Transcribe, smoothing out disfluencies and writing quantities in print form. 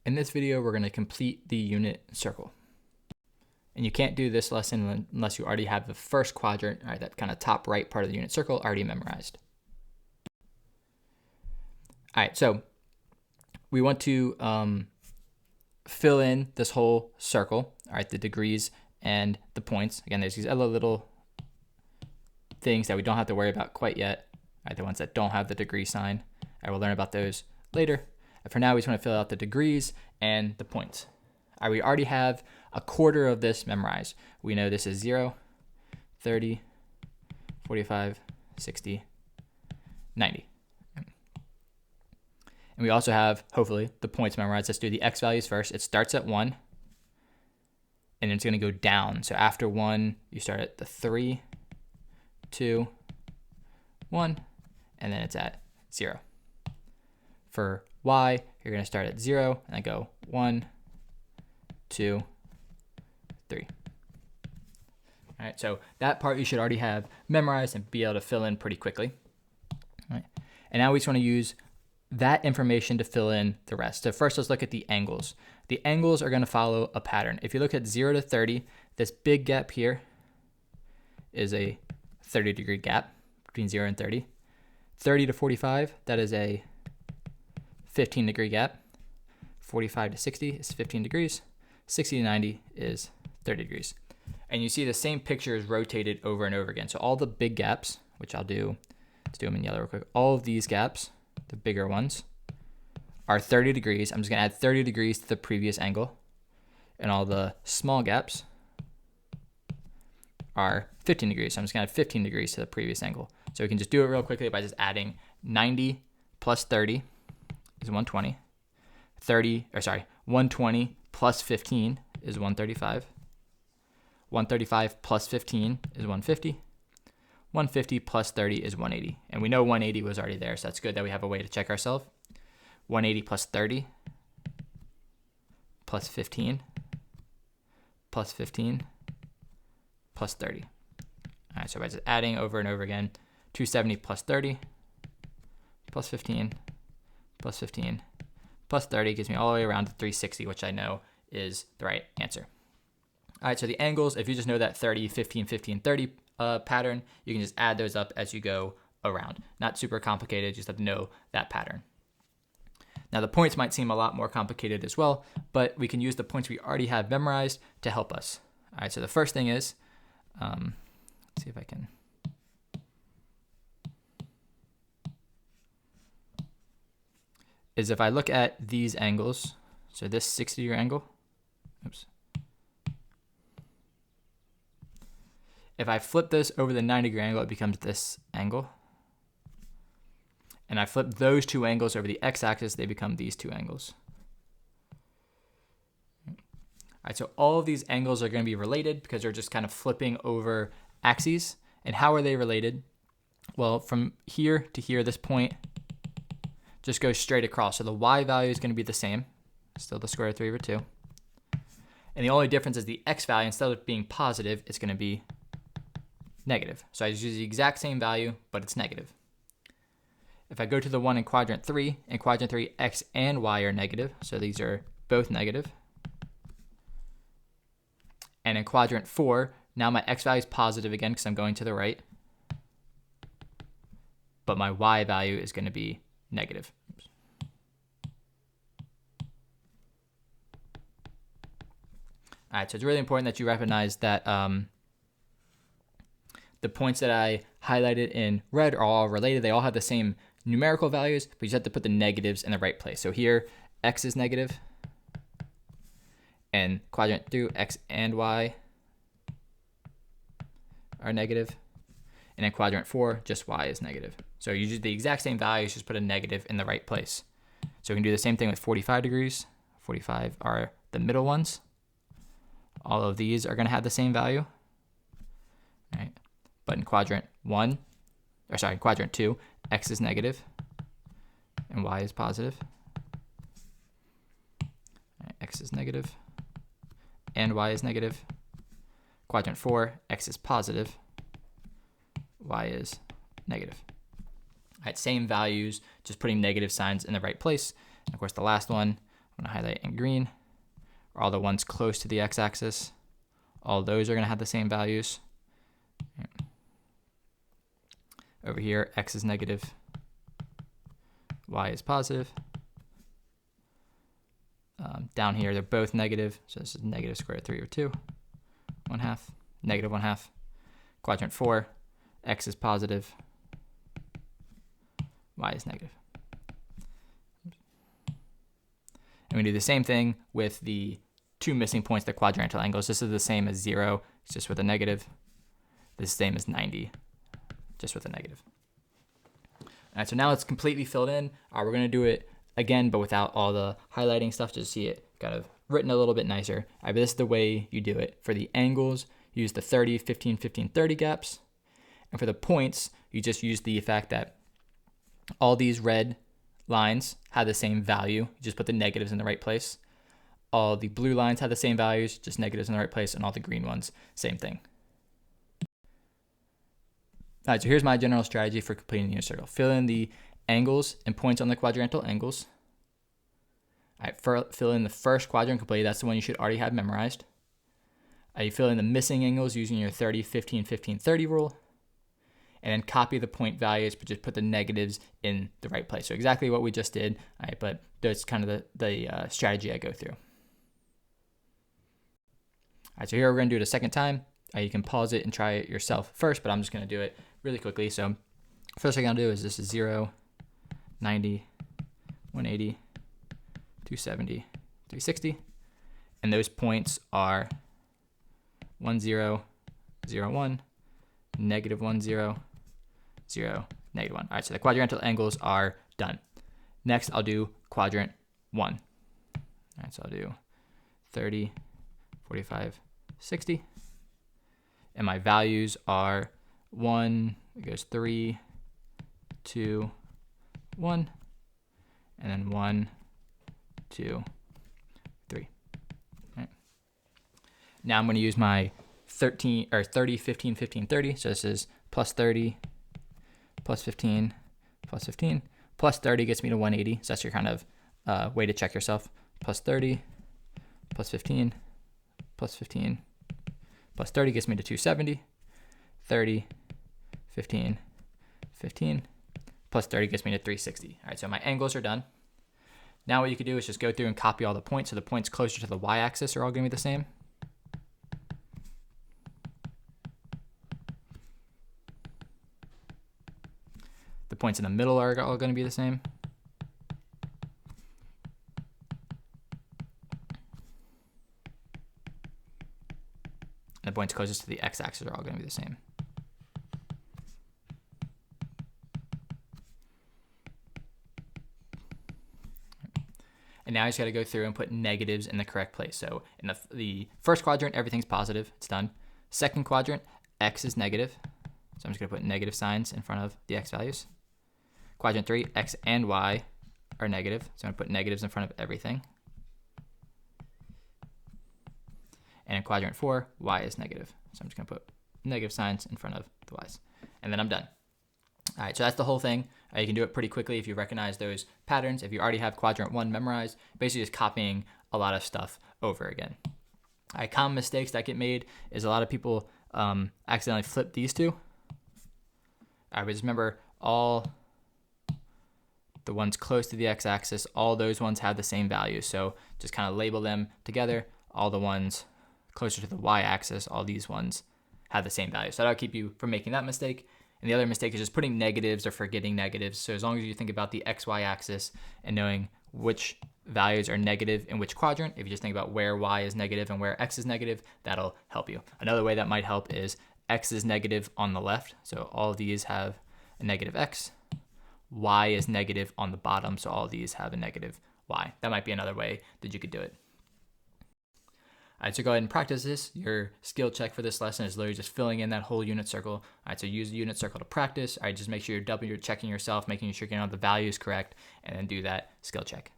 In this video, we're going to complete the unit circle. And you can't do this lesson unless you already have the first quadrant, all right, that kind of top right part of the unit circle already memorized. All right, so we want to fill in this whole circle, all right, the degrees and the points. Again, there's these other little things that we don't have to worry about quite yet, all right, the ones that don't have the degree sign. I will learn about those later. And for now, we just want to fill out the degrees and the points. All right, we already have a quarter of this memorized. We know this is 0, 30, 45, 60, 90. And we also have, hopefully, the points memorized. Let's do the x values first. It starts at 1, and it's going to go down. So after 1, you start at the 3, 2, 1, and then it's at 0. For y, you're going to start at 0, and then go 1, 2, 3. All right, so that part you should already have memorized and be able to fill in pretty quickly. All right, and now we just want to use that information to fill in the rest. So first, let's look at the angles. The angles are going to follow a pattern. If you look at 0 to 30, this big gap here is a 30-degree gap between 0 and 30. 30 to 45, that is a 15-degree gap. 45 to 60 is 15 degrees. 60 to 90 is 30 degrees. And you see the same picture is rotated over and over again. So all the big gaps, which let's do them in yellow real quick. All of these gaps, the bigger ones, are 30 degrees. I'm just going to add 30 degrees to the previous angle. And all the small gaps are 15 degrees. So I'm just going to add 15 degrees to the previous angle. So we can just do it real quickly by just adding 90 plus 30 is 120. 120 plus 15 is 135. 135 plus 15 is 150. 150 plus 30 is 180. And we know 180 was already there, so that's good that we have a way to check ourselves. 180 plus 30 plus 15 plus 15 plus 30. All right, so by just adding over and over again, 270 plus 30 plus 15 plus 15 plus 30 gives me all the way around to 360, which I know is the right answer. All right, so the angles, if you just know that 30, 15, 15, 30 pattern, you can just add those up as you go around. Not super complicated, just have to know that pattern. Now the points might seem a lot more complicated as well, but we can use the points we already have memorized to help us. All right, so the first thing is, let's see if I can. Is if I look at these angles, so this 60-degree angle, oops. If I flip this over the 90-degree angle, it becomes this angle. And I flip those two angles over the x-axis, they become these two angles. All right, so all of these angles are going to be related because they're just kind of flipping over axes. And how are they related? Well, from here to here, this point just goes straight across. So the y value is going to be the same, still the square root of 3 over 2. And the only difference is the x value, instead of being positive, it's going to be negative. So I just use the exact same value, but it's negative. If I go to the one in quadrant 3, x and y are negative, so these are both negative. And in quadrant 4, now my x value is positive again because I'm going to the right, but my y value is going to be negative. Oops. All right, so it's really important that you recognize that the points that I highlighted in red are all related. They all have the same numerical values, but you just have to put the negatives in the right place. So here, x is negative, and quadrant 2, x and y are negative, and in quadrant 4, just y is negative. So you use the exact same values, just put a negative in the right place. So we can do the same thing with 45 degrees. 45 are the middle ones. All of these are going to have the same value. All right. But in quadrant 2, x is negative and y is positive. All right, x is negative and y is negative. Quadrant 4, x is positive, y is negative. All right, same values, just putting negative signs in the right place. And of course, the last one, I'm gonna highlight in green, are all the ones close to the x-axis. All those are gonna have the same values. Over here, x is negative, y is positive. Down here, they're both negative, so this is negative square root 3 over 2, 1/2, negative 1/2. Quadrant 4, x is positive, y is negative. And we do the same thing with the two missing points, the quadrantal angles. This is the same as 0, it's just with a negative. This is the same as 90, just with a negative. All right, so now it's completely filled in. We're going to do it again, but without all the highlighting stuff, just see it kind of written a little bit nicer. All right, but this is the way you do it. For the angles, use the 30, 15, 15, 30 gaps. And for the points, you just use the fact that all these red lines have the same value. You just put the negatives in the right place. All the blue lines have the same values, just negatives in the right place, and all the green ones, same thing. All right, so here's my general strategy for completing the unit circle. Fill in the angles and points on the quadrantal angles. All right, fill in the first quadrant completely. That's the one you should already have memorized. You fill in the missing angles using your 30, 15, 15, 30 rule. And then copy the point values, but just put the negatives in the right place. So exactly what we just did, all right, but that's kind of the strategy I go through. All right, so here we're gonna do it a second time. You can pause it and try it yourself first, but I'm just gonna do it really quickly. So first thing I'm gonna do is this is 0, 90, 180, 270, 360. And those points are 1, 0, 0, 1, negative 1, 0, 0, negative 1. All right, so the quadrantal angles are done. Next, I'll do quadrant 1. All right, so I'll do 30, 45, 60. And my values are 1, it goes 3, 2, 1, and then 1, 2, 3. All right. Now I'm going to use my 30, 15, 15, 30. So this is plus 30, plus 15, plus 15. Plus 30 gets me to 180. So that's your kind of way to check yourself. Plus 30, plus 15, plus 15, plus 30 gets me to 270. 30, 15, 15, plus 30 gets me to 360. All right, so my angles are done. Now what you could do is just go through and copy all the points. So the points closer to the y-axis are all going to be the same. The points in the middle are all going to be the same. And the points closest to the x-axis are all going to be the same. And now I just got to go through and put negatives in the correct place. So in the first quadrant, everything's positive. It's done. Second quadrant, x is negative. So I'm just going to put negative signs in front of the x values. Quadrant 3, x and y are negative. So I'm going to put negatives in front of everything. And in quadrant 4, y is negative. So I'm just going to put negative signs in front of the y's. And then I'm done. All right, so that's the whole thing. You can do it pretty quickly if you recognize those patterns. If you already have quadrant 1 memorized, basically just copying a lot of stuff over again. All right, common mistakes that get made is a lot of people accidentally flip these two. All right, but just remember all the ones close to the x-axis, all those ones have the same value. So just kind of label them together. All the ones closer to the y-axis, all these ones have the same value. So that'll keep you from making that mistake. And the other mistake is just putting negatives or forgetting negatives. So as long as you think about the XY axis and knowing which values are negative in which quadrant, if you just think about where Y is negative and where X is negative, that'll help you. Another way that might help is X is negative on the left. So all of these have a negative X. Y is negative on the bottom. So all of these have a negative Y. That might be another way that you could do it. All right, so go ahead and practice this. Your skill check for this lesson is literally just filling in that whole unit circle. All right, so use the unit circle to practice. All right, just make sure you're checking yourself, making sure you're getting all the values correct, and then do that skill check.